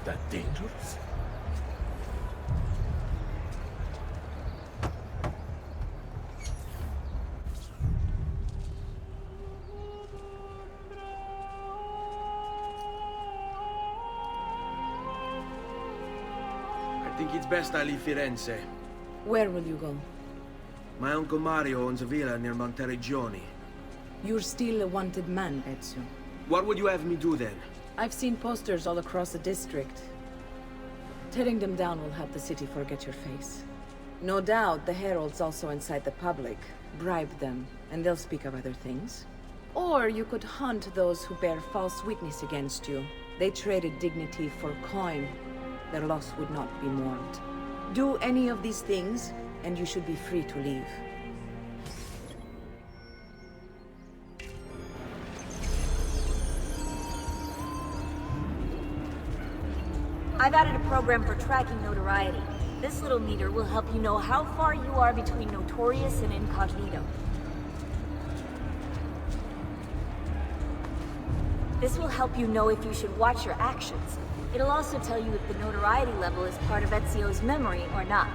that dangerous? I think it's best I leave Firenze. Where will you go? My Uncle Mario owns a villa near Monteriggioni. You're still a wanted man, Ezio. What would you have me do then? I've seen posters all across the district. Tearing them down will help the city forget your face. No doubt the heralds also incite the public. Bribe them, and they'll speak of other things. Or you could hunt those who bear false witness against you. They traded dignity for coin. Their loss would not be mourned. Do any of these things, and you should be free to leave. I've added a program for tracking notoriety. This little meter will help you know how far you are between notorious and incognito. This will help you know if you should watch your actions. It'll also tell you if the notoriety level is part of Ezio's memory or not.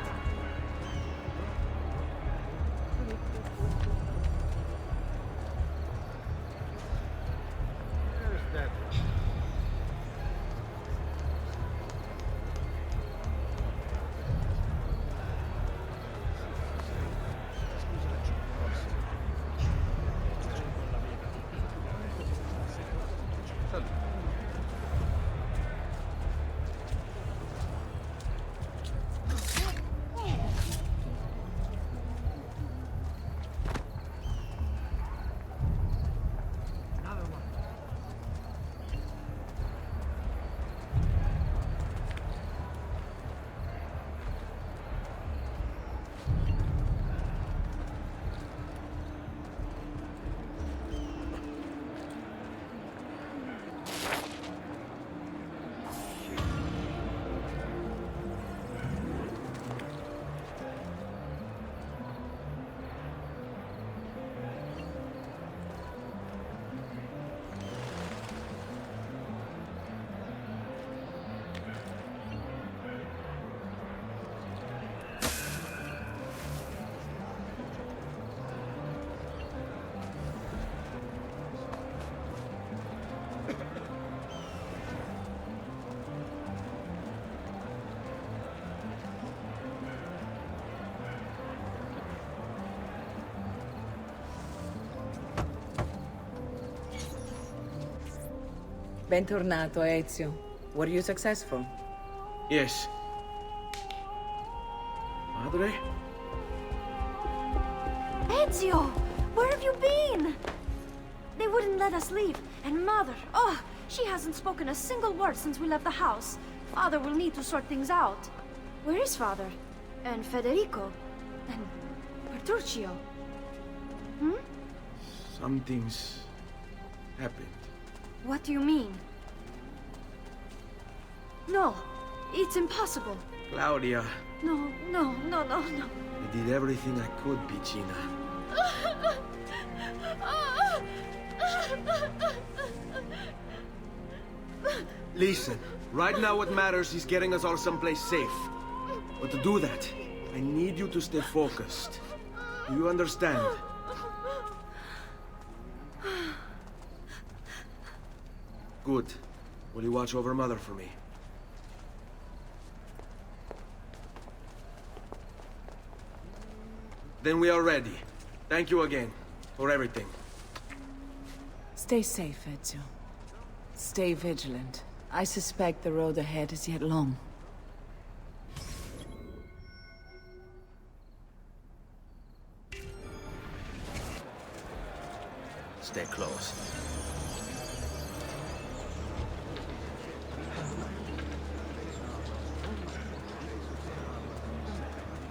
Bentornato, Ezio. Were you successful? Yes. Madre? Ezio! Where have you been? They wouldn't let us leave. And Mother, oh, she hasn't spoken a single word since we left the house. Father will need to sort things out. Where is Father? And Federico? And Bertuccio? Hmm? Something's happened. What do you mean? No, it's impossible. Claudia. No. I did everything I could, Piccina. Listen, right now what matters is getting us all someplace safe. But to do that, I need you to stay focused. Do you understand? Good. Will you watch over Mother for me? Then we are ready. Thank you again for everything. Stay safe, Ezio. Stay vigilant. I suspect the road ahead is yet long. Stay close.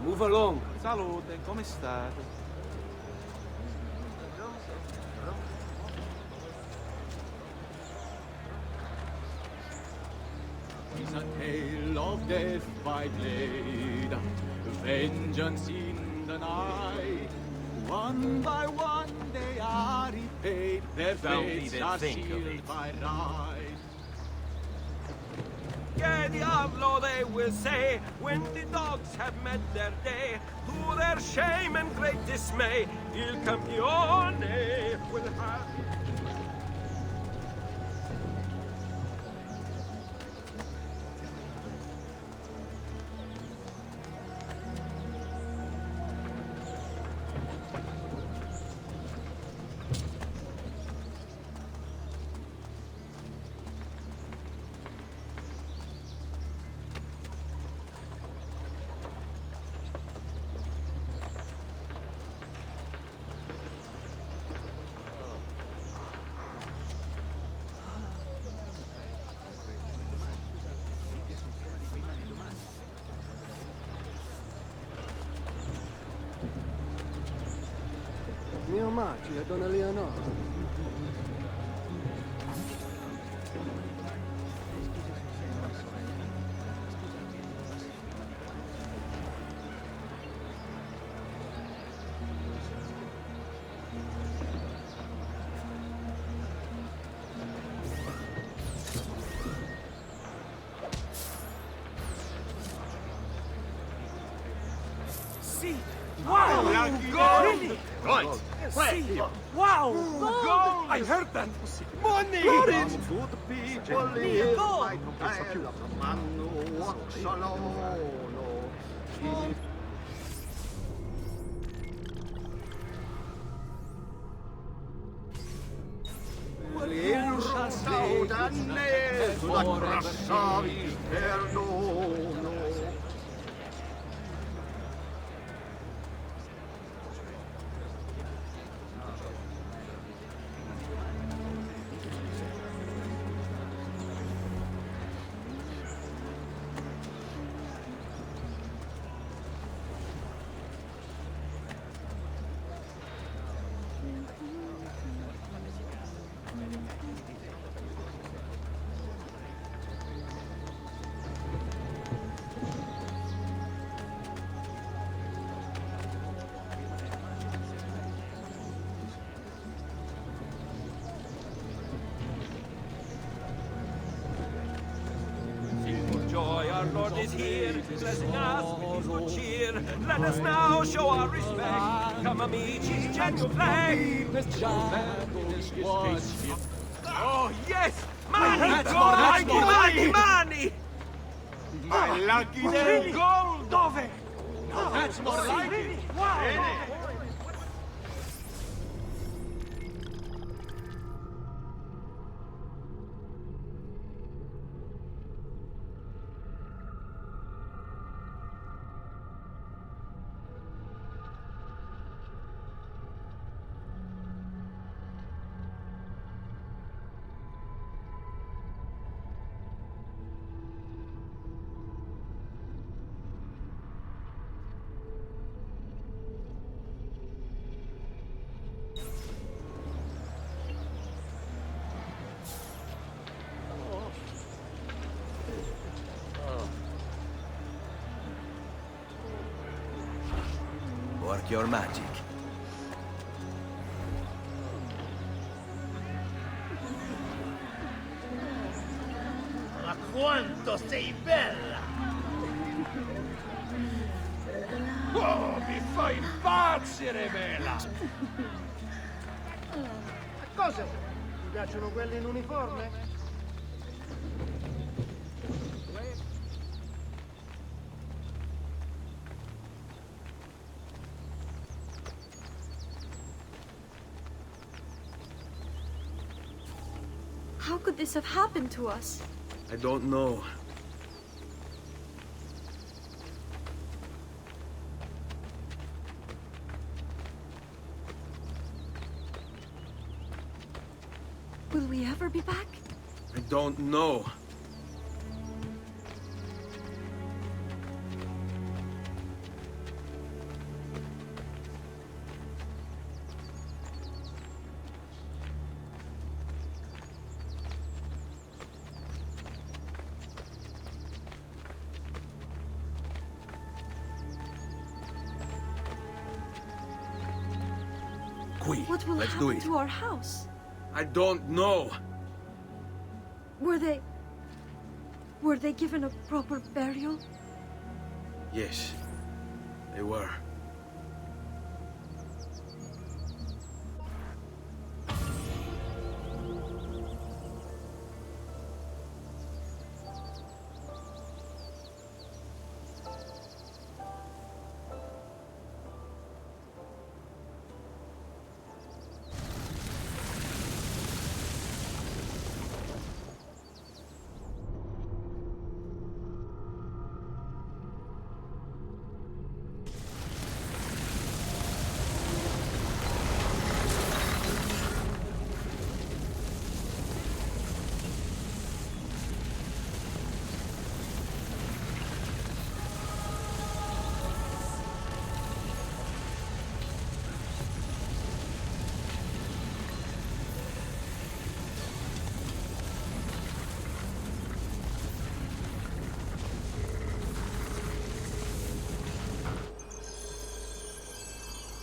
Move along. Salute, come state? It's a tale of death by blade, vengeance in the night. One by one they are repaid, their fates are sealed by right. Que diablo they will say when the dogs have met their day. To their shame and great dismay, Il Campione will have... Mio Maggi e Donna Leonora. See! Wow! Gold! Right. See! Wow! Gold! I heard that! Money! Good people live gold! by Manno Oxalolo. Saudanne, la grassavi perdono. Joy, our Lord is here, blessing us with his good cheer. Let us now show our respect. Come, amici, genuflect. Oh, yes! Money! Money! My lucky day. Gold! Dove? That's more like it. Wow! Work your magic. Ma quanto sei bella! Oh, mi fai impazzire, Mela! Cosa? Ti piacciono quelli in uniforme? How could this have happened to us? I don't know. Will we ever be back? I don't know. Qui, What will let's do happen it. to our house? I don't know. Were they... Were they given a proper burial? Yes, they were.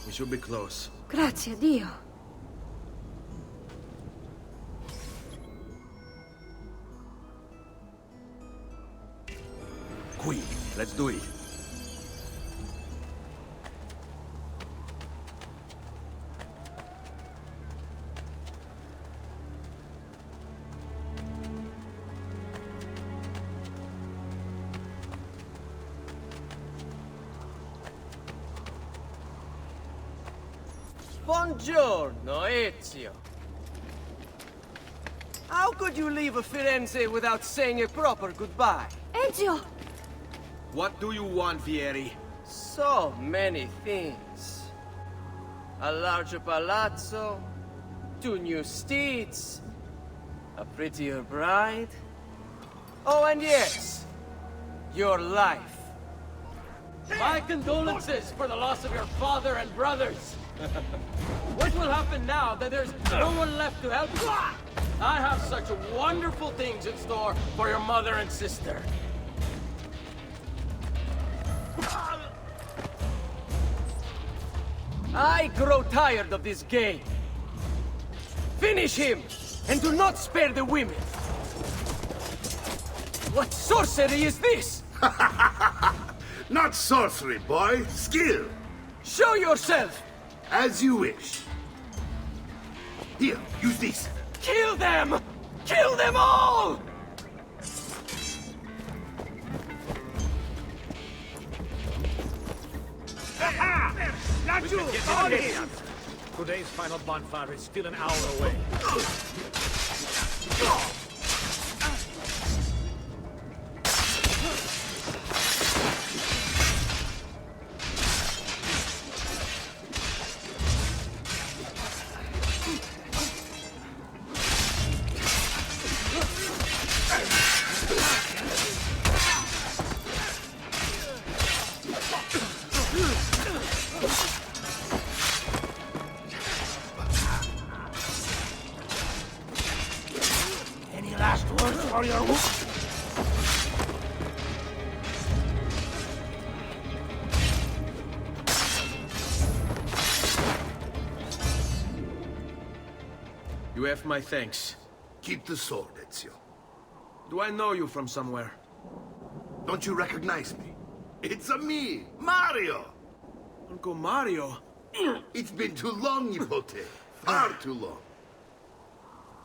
We should be close. Grazie a Dio. Qui, let's do it. Buongiorno, Ezio. How could you leave Firenze without saying a proper goodbye? Ezio! What do you want, Vieri? So many things. A larger palazzo, 2 new steeds, a prettier bride. Oh, and yes, your life. My condolences for the loss of your father and brothers. What will happen now that there's no one left to help you? I have such wonderful things in store for your mother and sister. I grow tired of this game. Finish him, and do not spare the women. What sorcery is this? Not sorcery, boy. Skill. Show yourself! As you wish. Here, use this. Kill them! Kill them all! Today's final bonfire is still an hour away. Any last words for your... You have my thanks. Keep the sword, Ezio. Do I know you from somewhere? Don't you recognize me? It's a me, Mario! Uncle Mario? It's been too long, Nipote. Far too long.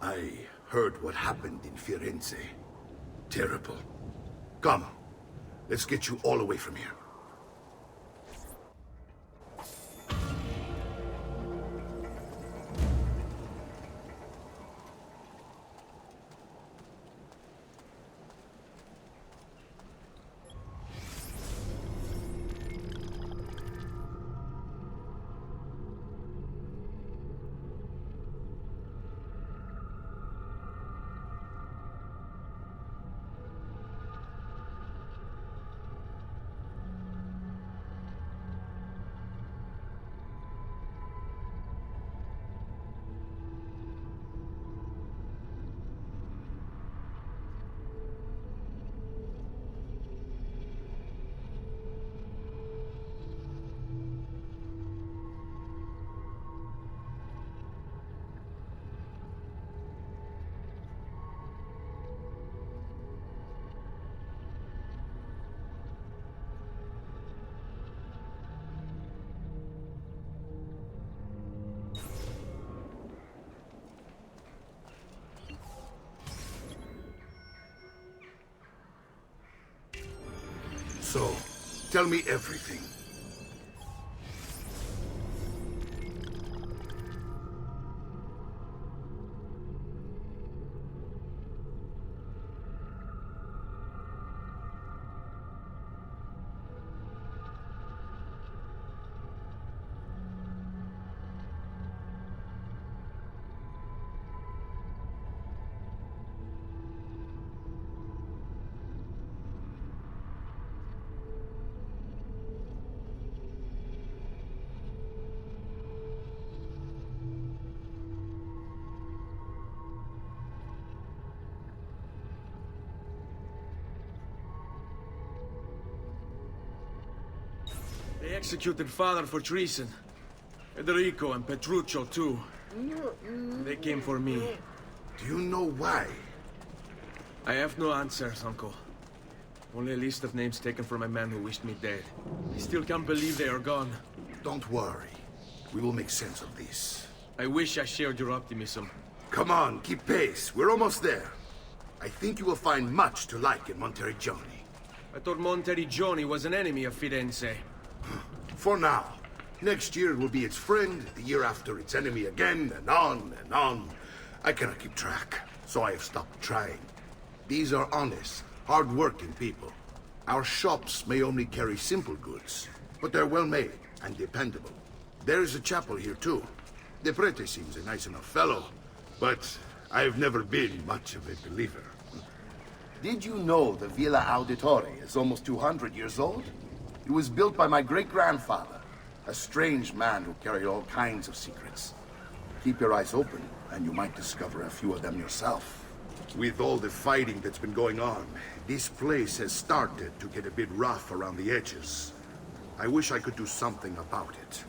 I heard what happened in Firenze. Terrible. Come, let's get you all away from here. So, tell me everything. They executed father for treason. Federico and Petruccio, too. They came for me. Do you know why? I have no answers, Uncle. Only a list of names taken from a man who wished me dead. I still can't believe they are gone. Don't worry. We will make sense of this. I wish I shared your optimism. Come on, keep pace. We're almost there. I think you will find much to like in Monteriggioni. I thought Monteriggioni was an enemy of Firenze. For now. Next year it will be its friend, the year after its enemy again, and on and on. I cannot keep track, so I have stopped trying. These are honest, hard-working people. Our shops may only carry simple goods, but they're well-made and dependable. There is a chapel here, too. The prete seems a nice enough fellow, but I've never been much of a believer. Did you know the Villa Auditore is almost 200 years old? It was built by my great-grandfather, a strange man who carried all kinds of secrets. Keep your eyes open, and you might discover a few of them yourself. With all the fighting that's been going on, this place has started to get a bit rough around the edges. I wish I could do something about it.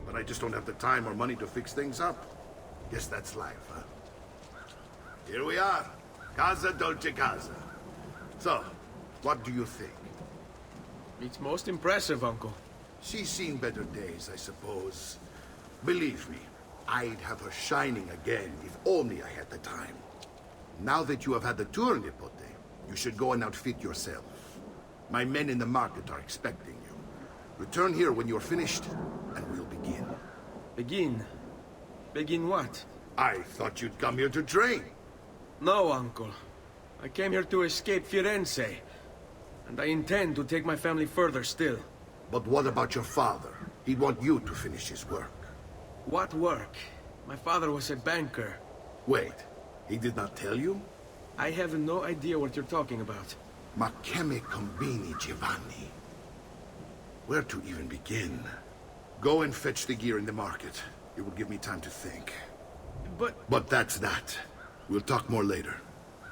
But I just don't have the time or money to fix things up. Guess that's life, huh? Here we are. Casa Dolce Casa. So, what do you think? It's most impressive, Uncle. She's seen better days, I suppose. Believe me, I'd have her shining again if only I had the time. Now that you have had the tour, Nipote, you should go and outfit yourself. My men in the market are expecting you. Return here when you're finished, and we'll begin. Begin? Begin what? I thought you'd come here to train. No, Uncle. I came here to escape Firenze. And I intend to take my family further still. But what about your father? He'd want you to finish his work. What work? My father was a banker. Wait, he did not tell you? I have no idea what you're talking about. Ma che me combini, Giovanni? Where to even begin? Go and fetch the gear in the market. It will give me time to think. But that's that. We'll talk more later.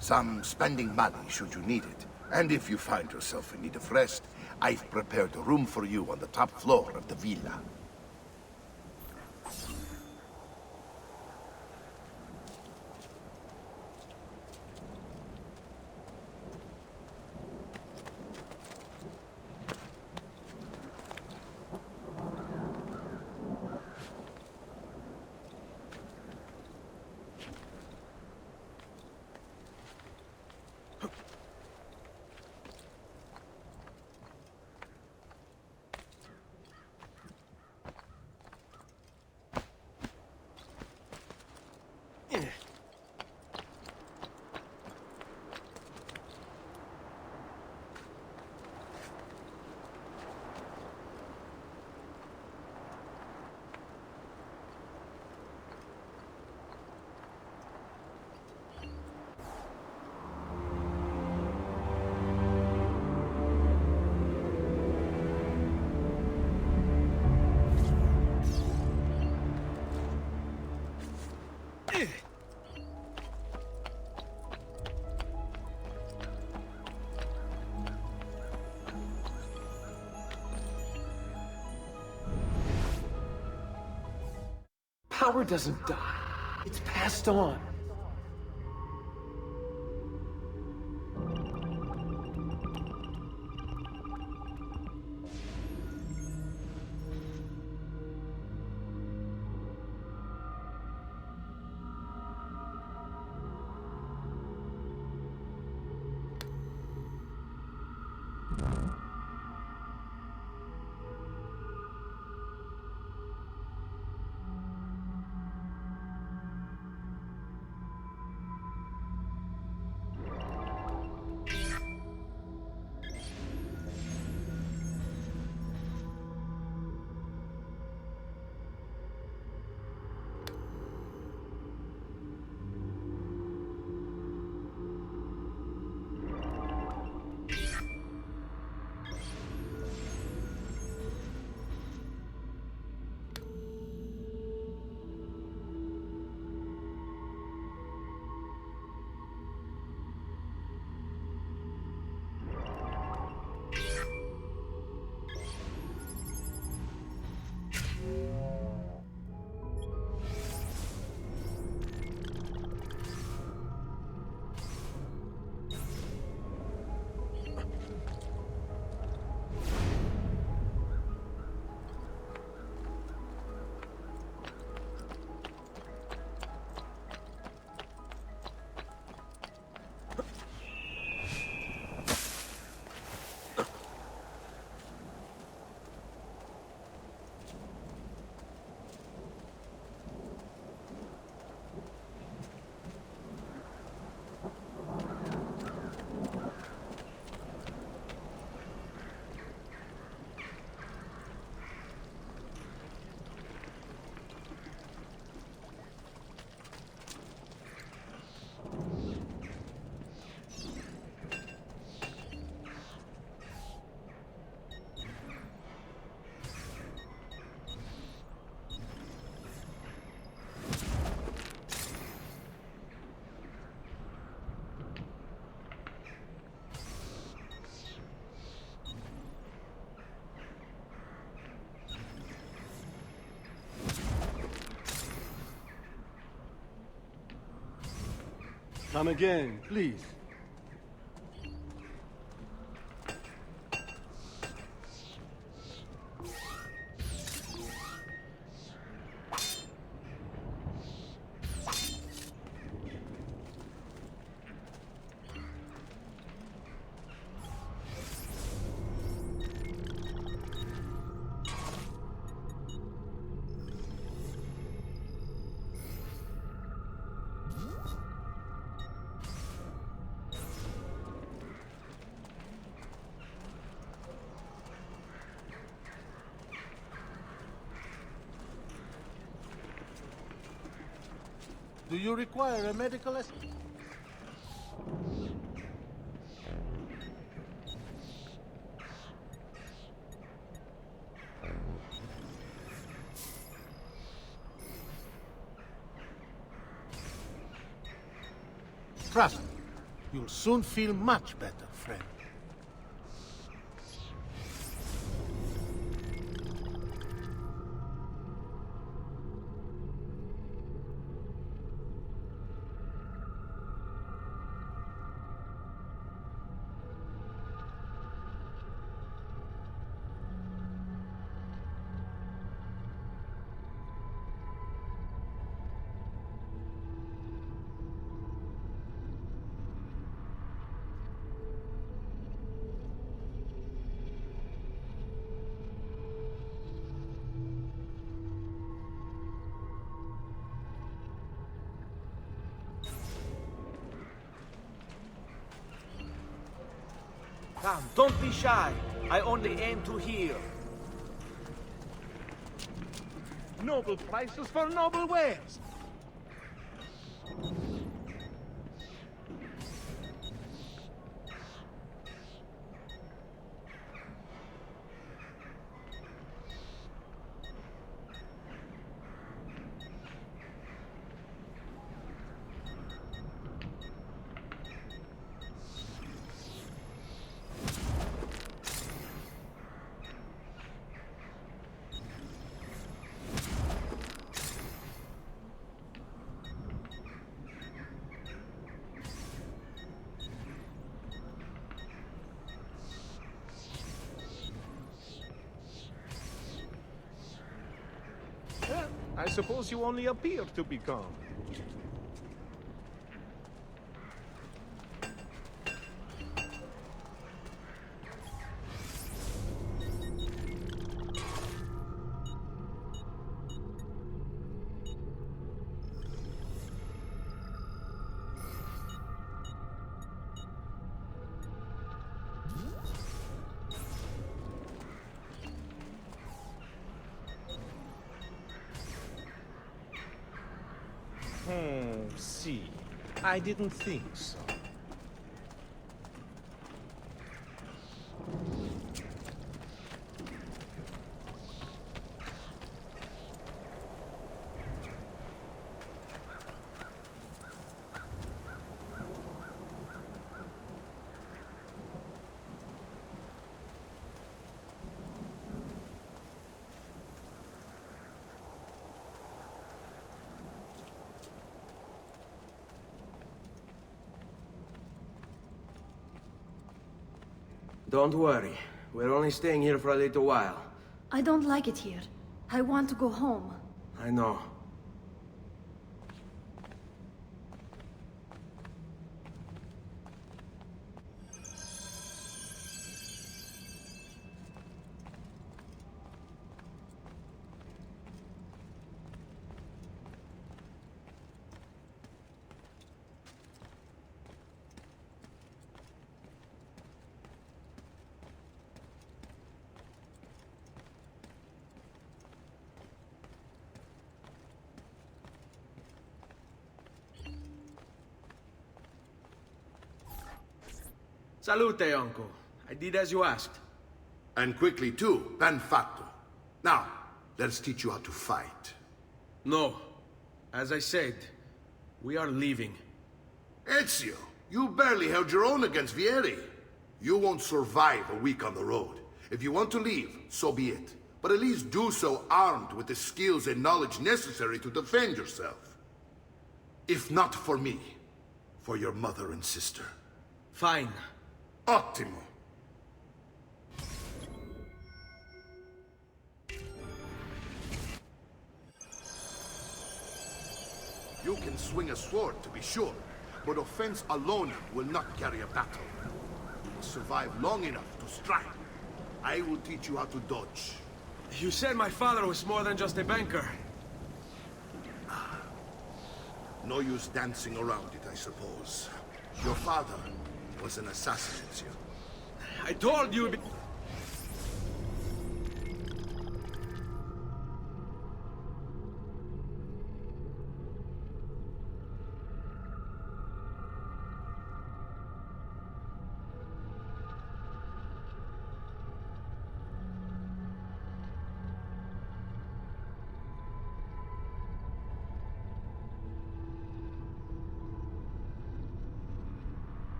Some spending money should you need it. And if you find yourself in need of rest, I've prepared a room for you on the top floor of the villa. power doesn't die. It's passed on. Come again, please. Do you require a medical assist? Trust me, you'll soon feel much better, friend. Come, don't be shy. I only aim to heal. Noble prices for noble wares. I suppose you only appear to be calm. See. I didn't think so. Don't worry. We're only staying here for a little while. I don't like it here. I want to go home. I know. Salute, uncle. I did as you asked. And quickly too, ben fatto. Now, let's teach you how to fight. No. As I said, we are leaving. Ezio, you barely held your own against Vieri. You won't survive a week on the road. If you want to leave, so be it. But at least do so armed with the skills and knowledge necessary to defend yourself. If not for me, for your mother and sister. Fine. Ottimo. You can swing a sword, to be sure, but offense alone will not carry a battle. You must survive long enough to strike. I will teach you how to dodge. You said my father was more than just a banker. No use dancing around it, I suppose. Your father was an assassin, Ezio. I told you...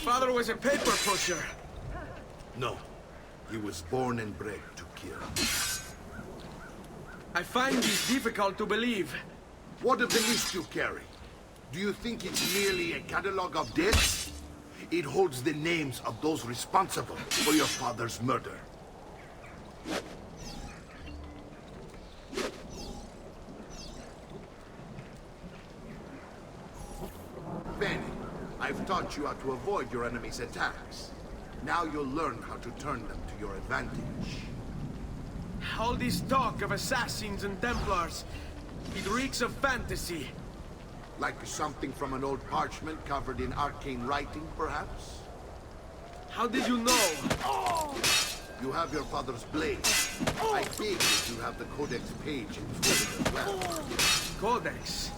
Father was a paper pusher. No. He was born and bred to kill. I find this difficult to believe. What of the list you carry? Do you think it's merely a catalog of deaths? It holds the names of those responsible for your father's murder. Benny, I've taught you how to avoid your enemy's attacks. Now you'll learn how to turn them to your advantage. All this talk of assassins and Templars, it reeks of fantasy. Like something from an old parchment covered in arcane writing, perhaps? How did you know? You have your father's blade. I figured you have the Codex page included as well. Codex?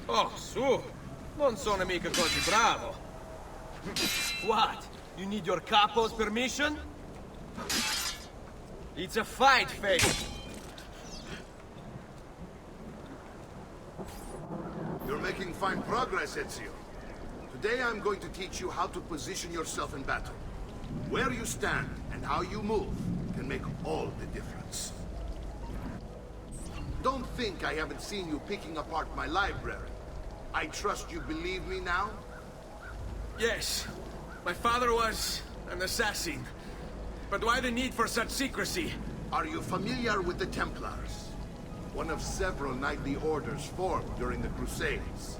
Oh, su! Non sono mica così bravo. What? You need your capo's permission? It's a fight, Faith. You're making fine progress, Ezio. Today I'm going to teach you how to position yourself in battle. Where you stand and how you move can make all the difference. Don't think I haven't seen you picking apart my library. I trust you believe me now? Yes. My father was an assassin. But why the need for such secrecy? Are you familiar with the Templars? One of several knightly orders formed during the Crusades.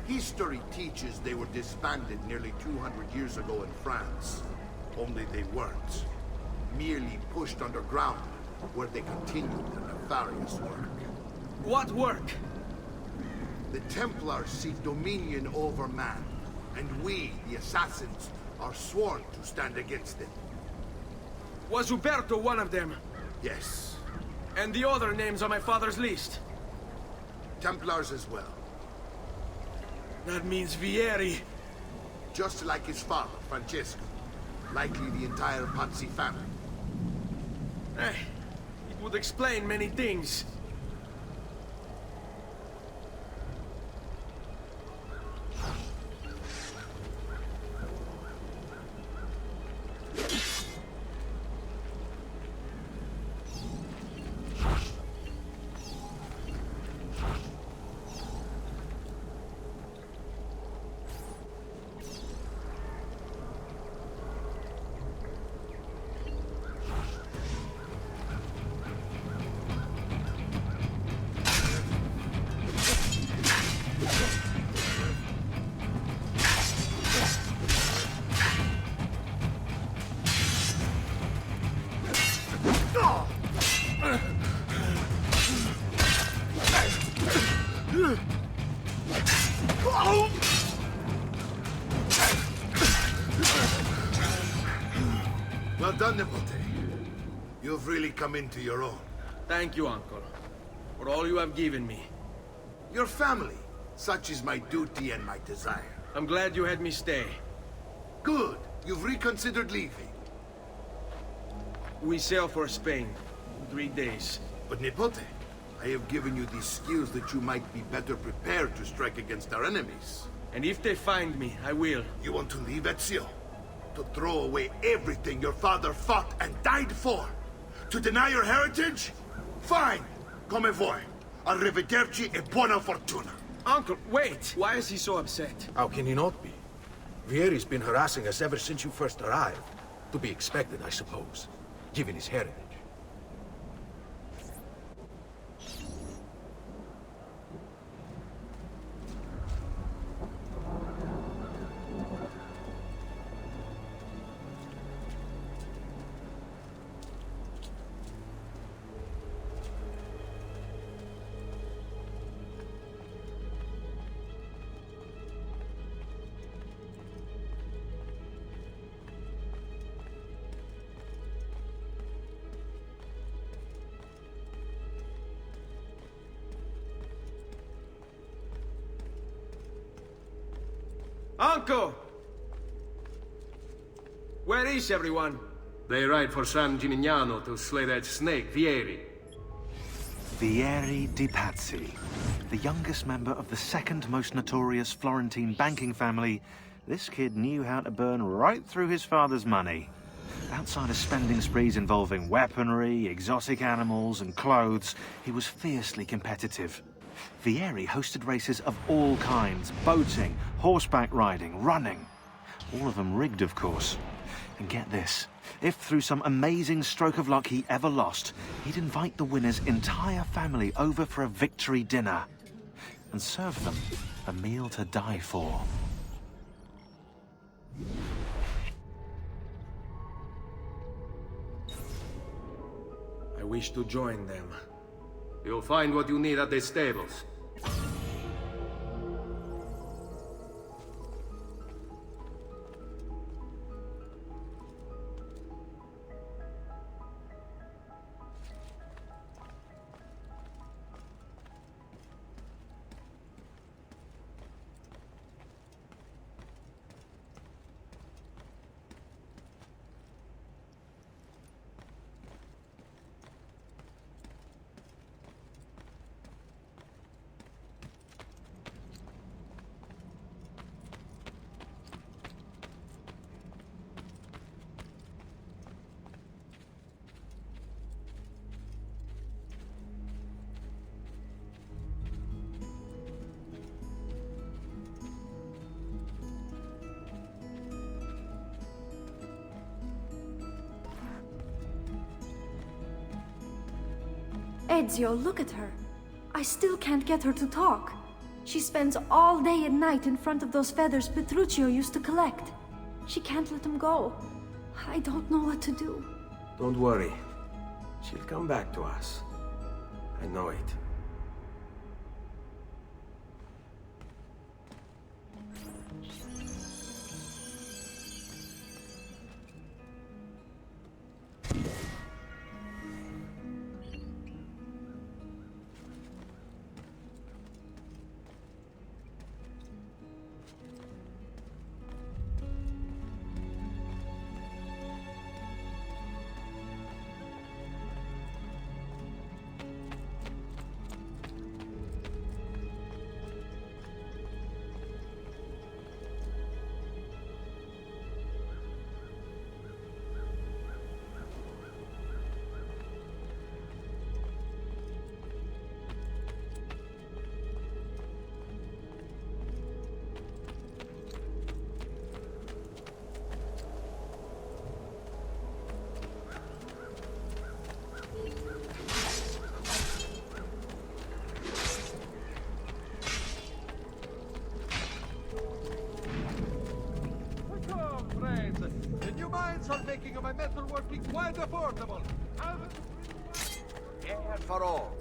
History teaches they were disbanded nearly 200 years ago in France. Only they weren't. Merely pushed underground, where they continued their nefarious work. What work? The Templars seek dominion over man, and we, the assassins, are sworn to stand against them. Was Uberto one of them? Yes. And the other names on my father's list? Templars as well. That means Vieri. Just like his father, Francesco. Likely the entire Pazzi family. It would explain many things. Well done, Nipote. You've really come into your own. Thank you, Uncle, for all you have given me. Your family. Such is my duty and my desire. I'm glad you had me stay. Good. You've reconsidered leaving. We sail for Spain in 3 days. But Nipote, I have given you these skills that you might be better prepared to strike against our enemies. And if they find me, I will. You want to leave, Ezio? To throw away everything your father fought and died for? To deny your heritage? Fine. Come vuoi. Arrivederci e buona fortuna. Uncle, wait! Why is he so upset? How can he not be? Vieri's been harassing us ever since you first arrived. To be expected, I suppose, given his heritage. Uncle! Where is everyone? They ride for San Gimignano to slay that snake, Vieri. Vieri di Pazzi, the youngest member of the second most notorious Florentine banking family. This kid knew how to burn right through his father's money. Outside of spending sprees involving weaponry, exotic animals, and clothes, he was fiercely competitive. Vieri hosted races of all kinds: boating, horseback riding, running. All of them rigged, of course. And get this, if through some amazing stroke of luck he ever lost, he'd invite the winner's entire family over for a victory dinner and serve them a meal to die for. I wish to join them. You'll find what you need at the stables. Ezio, look at her. I still can't get her to talk. She spends all day and night in front of those feathers Petruchio used to collect. She can't let them go. I don't know what to do. Don't worry. She'll come back to us. I know it. The new mines are making my metalworking quite affordable. Yeah, for all.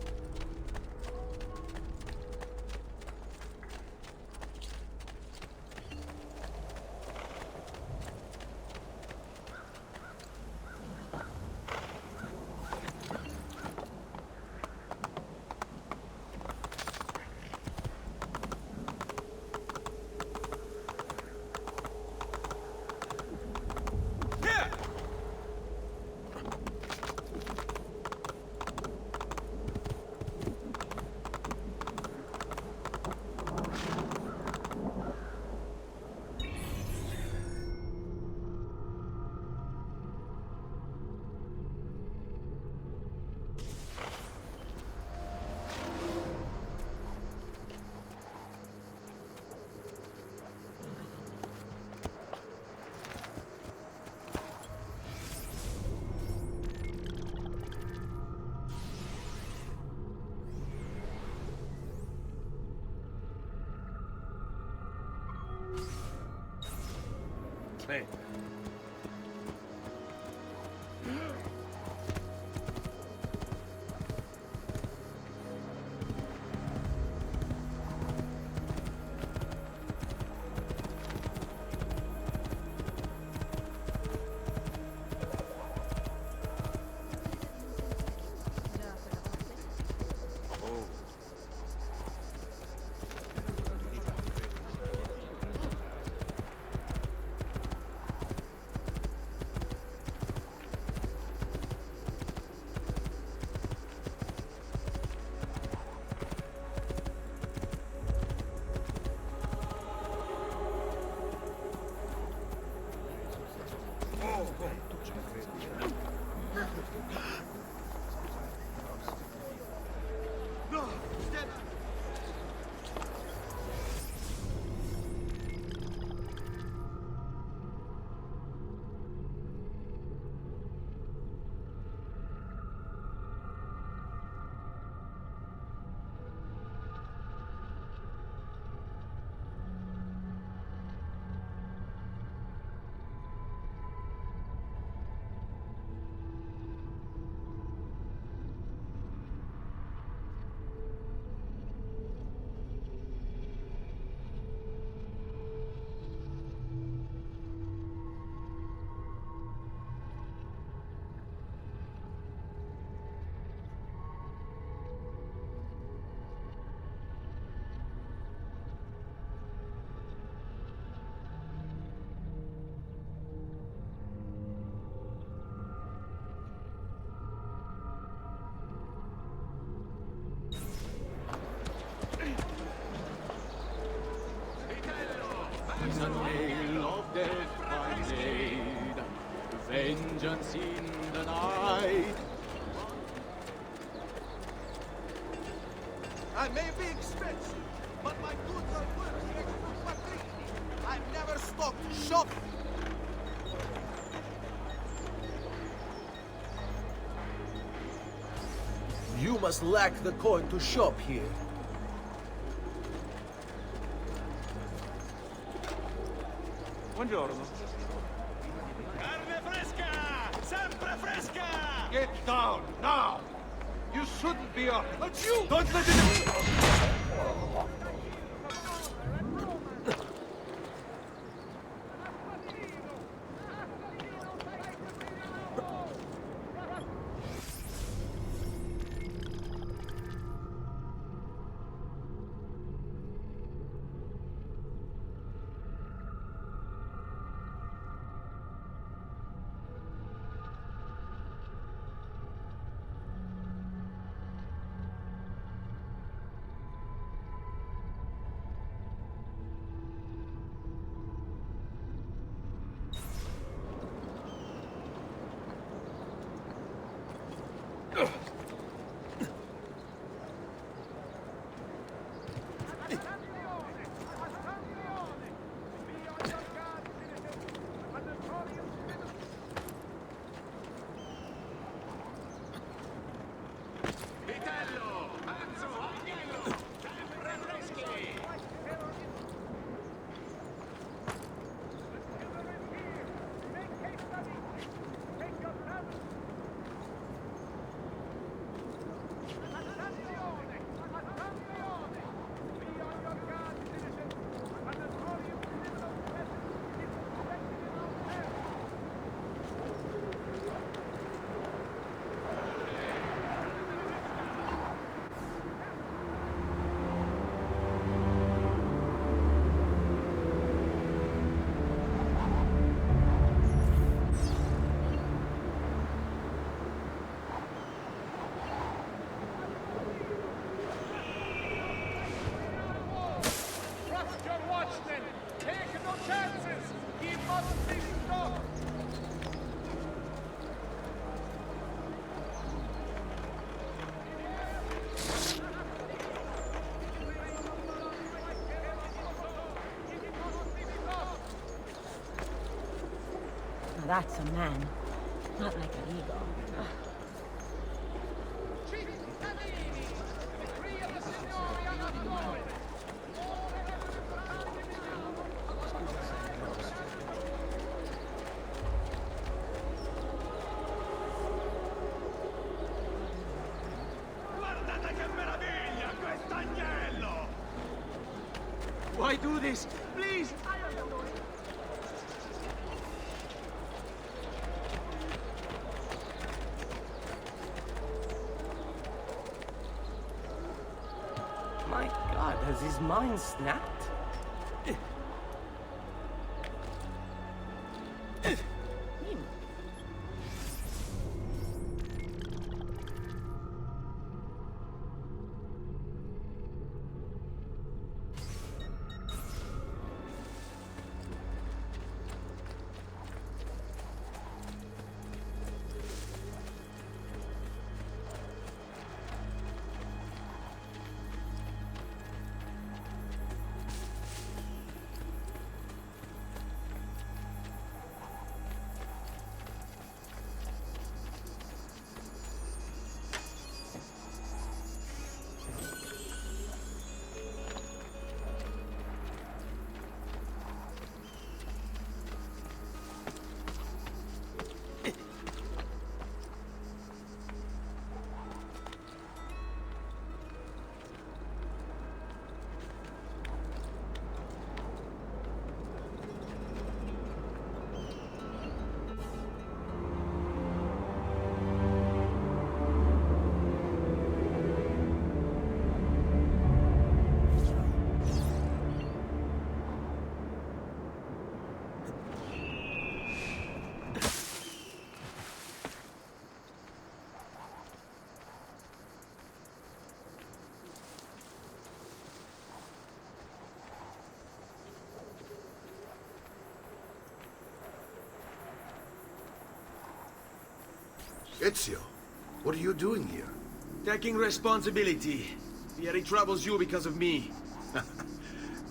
Hey. Is a tale of death by blade, vengeance in the night. I may be expensive, but my goods are worth the extra quadrille. I've never stopped shopping. You must lack the coin to shop here. Buongiorno. Carne fresca! Sempre fresca! Get down, now! You shouldn't be up. But you! Don't let it... Now that's a man, not like an ego. Guardate che meraviglia, quest'agnello! Why do this? Please! My God, has his mind snapped? Ezio, what are you doing here? Taking responsibility. Vieri troubles you because of me.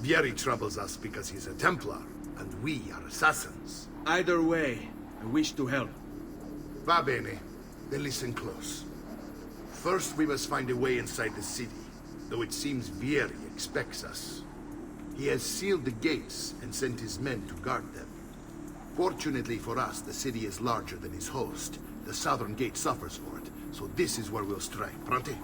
Vieri troubles us because he's a Templar, and we are assassins. Either way, I wish to help. Va bene. Then listen close. First, we must find a way inside the city, though it seems Vieri expects us. He has sealed the gates and sent his men to guard them. Fortunately for us, the city is larger than his host. The southern gate suffers for it, so this is where we'll strike. Pronti?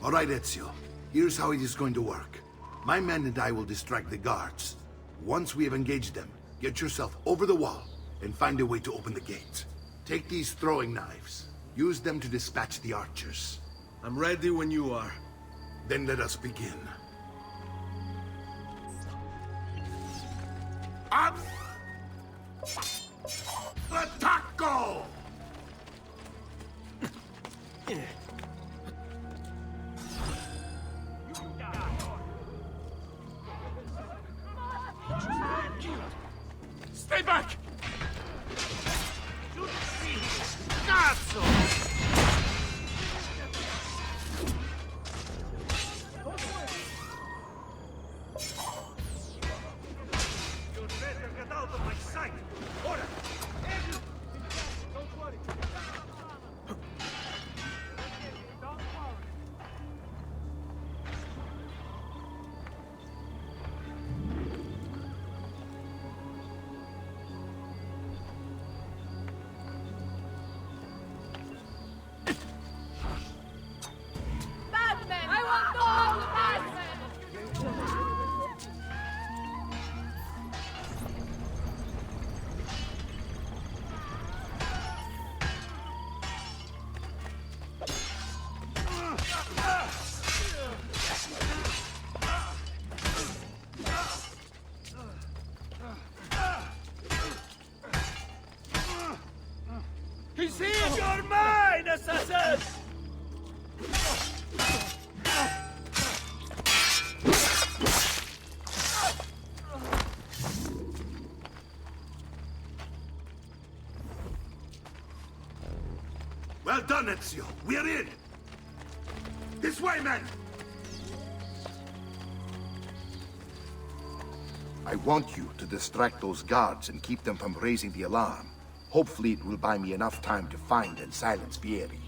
All right, Ezio. Here's how it is going to work. My men and I will distract the guards. Once we have engaged them, get yourself over the wall and find a way to open the gate. Take these throwing knives. Use them to dispatch the archers. I'm ready when you are. Then let us begin. Up! Attacco! Stay back! Cazzo! You'd better get out of my sight! Ora! Don't worry! He's here! You're mine, assassin! Well done, Ezio. We're in! This way, men! I want you to distract those guards and keep them from raising the alarm. Hopefully it will buy me enough time to find and silence Vieri.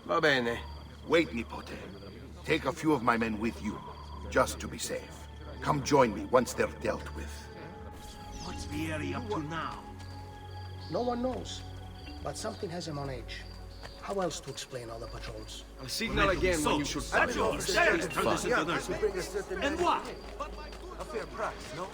Va bene. Wait, Nipote. Take a few of my men with you, just to be safe. Come join me once they're dealt with. What's Vieri up to now? No one knows, but something has him on edge. How else to explain all the patrols? I'll signal again when you should That's yours! There! And what? A fair price, no?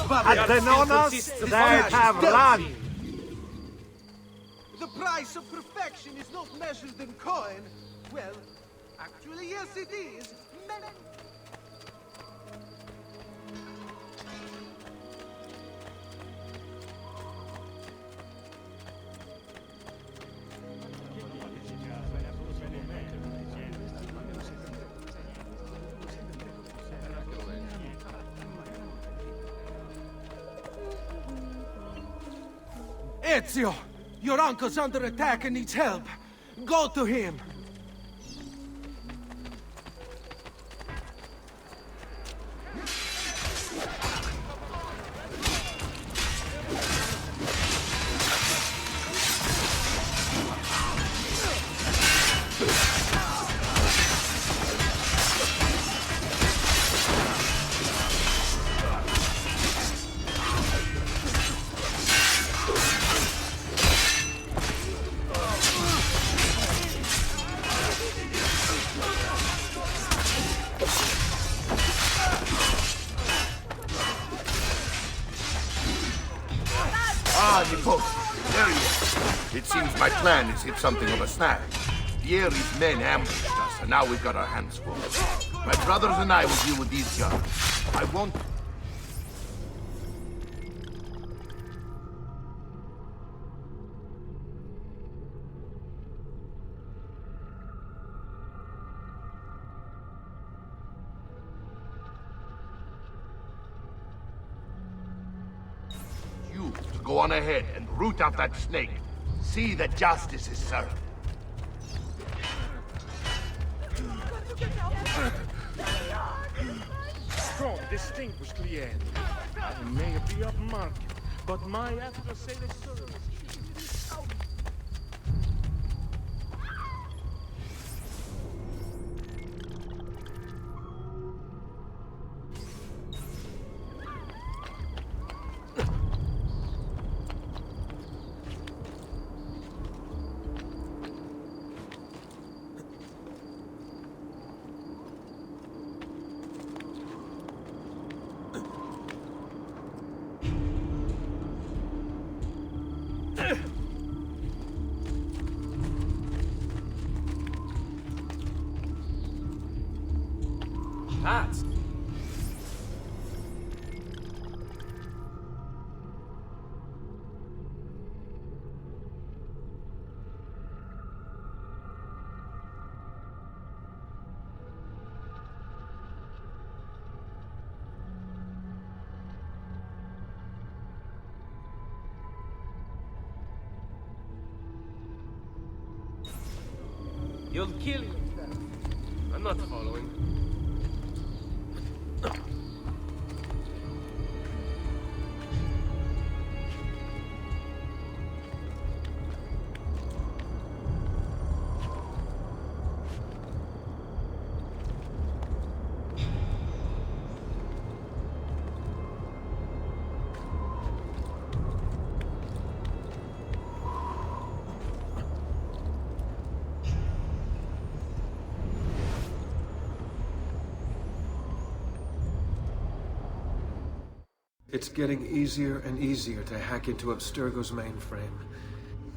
At the nonas, they have land. The price of perfection is not measured in coin. Well, actually, yes, it is. Ezio! Your uncle's under attack and needs help. Go to him! Nipote, there you are. It seems my plan has hit something of a snag. Vieri's men ambushed us, and now we've got our hands full. My brothers and I will deal with these guards. I won't... You to go on ahead and root out that snake. See that justice is served. Strong, distinguished client. I may be upmarket, but my after-sales service is out. That's... You'll kill yourself. I'm not following. It's getting easier and easier to hack into Abstergo's mainframe.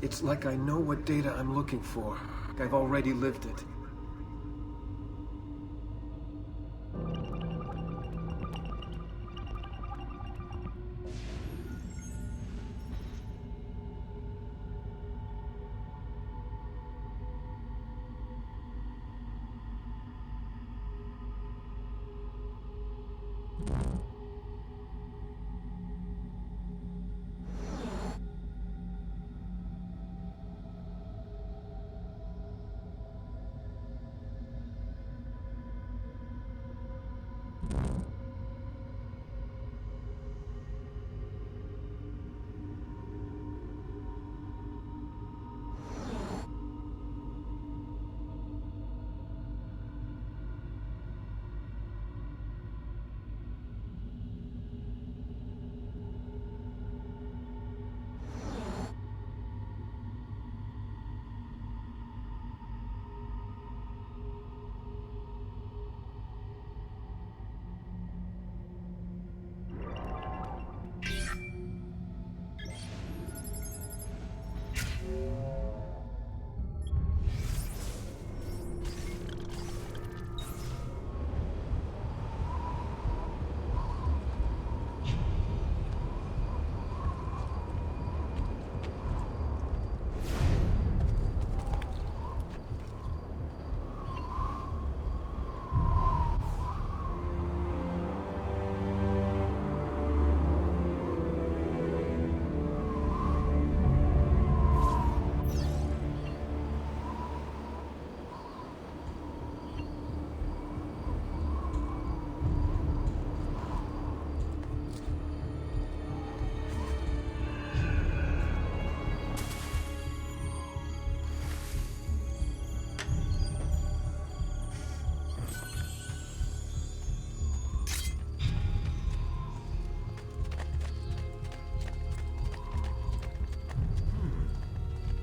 It's like I know what data I'm looking for. I've already lived it.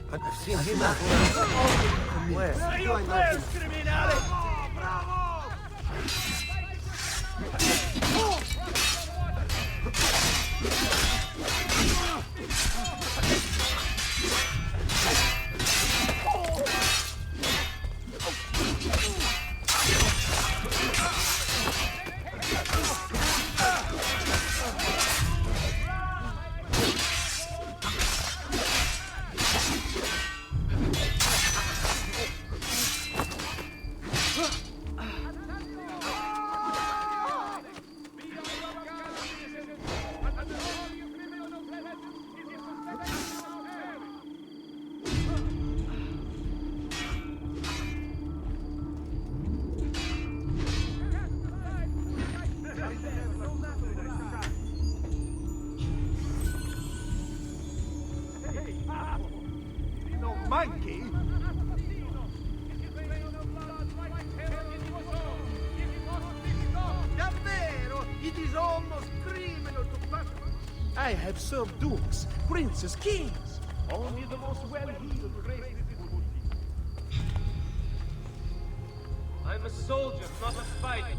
I've seen him out. Where? Do I know him? I have served dukes, princes, kings. Only the most well-heeled graced it would be. I'm a soldier, not a fighter.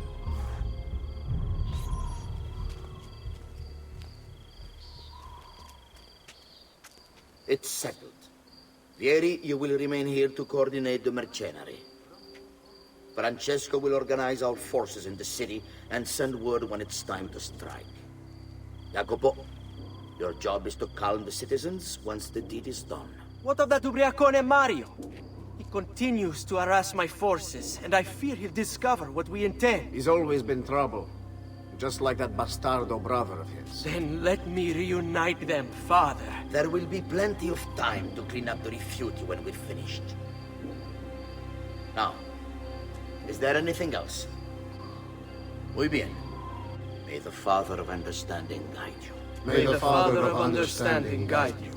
It's settled. Vieri, you will remain here to coordinate the mercenary. Francesco will organize our forces in the city and send word when it's time to strike. Jacopo, your job is to calm the citizens once the deed is done. What of that ubriacone Mario? He continues to harass my forces, and I fear he'll discover what we intend. He's always been trouble. Just like that bastardo brother of his. Then let me reunite them, father. There will be plenty of time to clean up the rifiuti when we're finished. Now, is there anything else? Muy bien. May the Father of Understanding guide you. May the Father of Understanding guide you.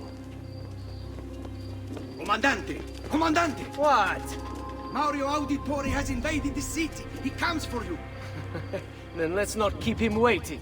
Comandante! Comandante! What? Mario Auditore has invaded the city. He comes for you. Then let's not keep him waiting.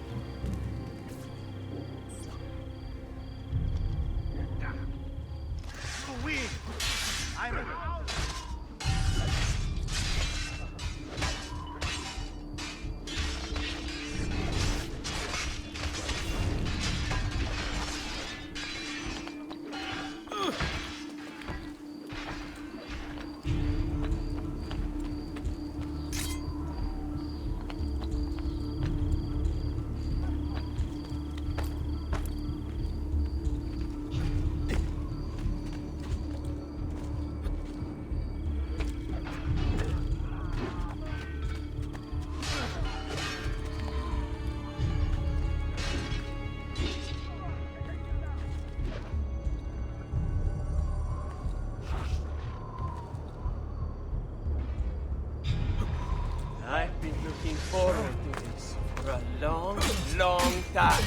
I've been looking forward to this for a long, long time.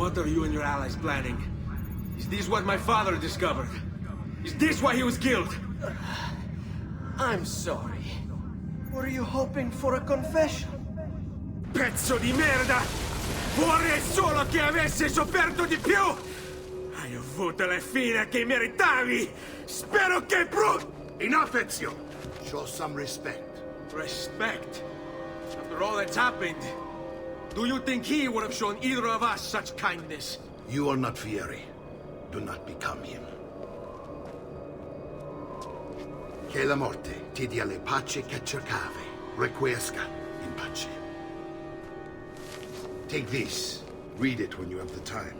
What are you and your allies planning? Is this what my father discovered? Is this why he was killed? I'm sorry. Were you hoping for a confession? Pezzo di merda! Vorrei solo che avessi sofferto di più! Hai avuto la fine che meritavi! Spero che Enough, Ezio! Show some respect. Respect? After all that's happened, do you think he would have shown either of us such kindness? You are not Fieri. Do not become him. Che la morte ti dia le pace che cercavi. Requiesca in pace. Take this. Read it when you have the time.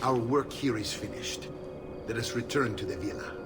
Our work here is finished. Let us return to the villa.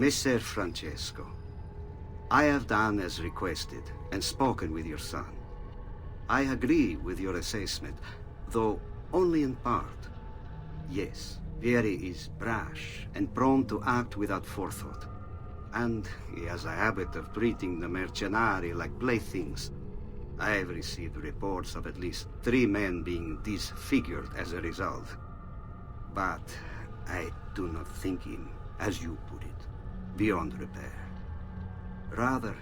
Messer Francesco, I have done as requested and spoken with your son. I agree with your assessment, though only in part. Yes, Vieri is brash and prone to act without forethought. And he has a habit of treating the mercenari like playthings. I have received reports of at least 3 men being disfigured as a result. But I do not think him, as you put it, beyond repair. Rather,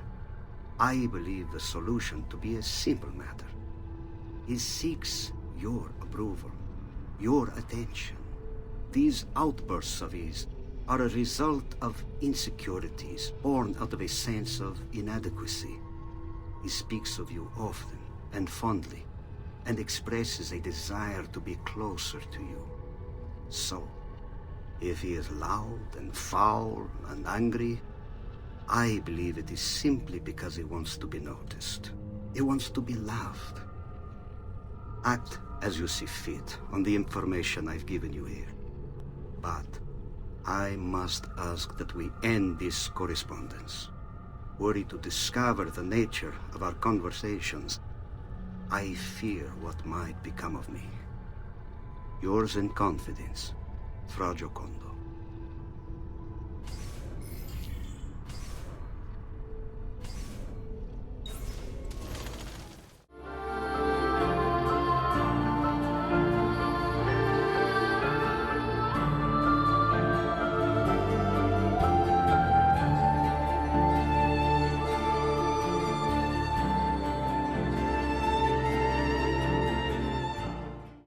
I believe the solution to be a simple matter. He seeks your approval, your attention. These outbursts of his are a result of insecurities born out of a sense of inadequacy. He speaks of you often and fondly, and expresses a desire to be closer to you. So, if he is loud and foul and angry, I believe it is simply because he wants to be noticed. He wants to be loved. Act as you see fit on the information I've given you here. But I must ask that we end this correspondence. Were he to discover the nature of our conversations, I fear what might become of me. Yours in confidence, Fra Giocondo.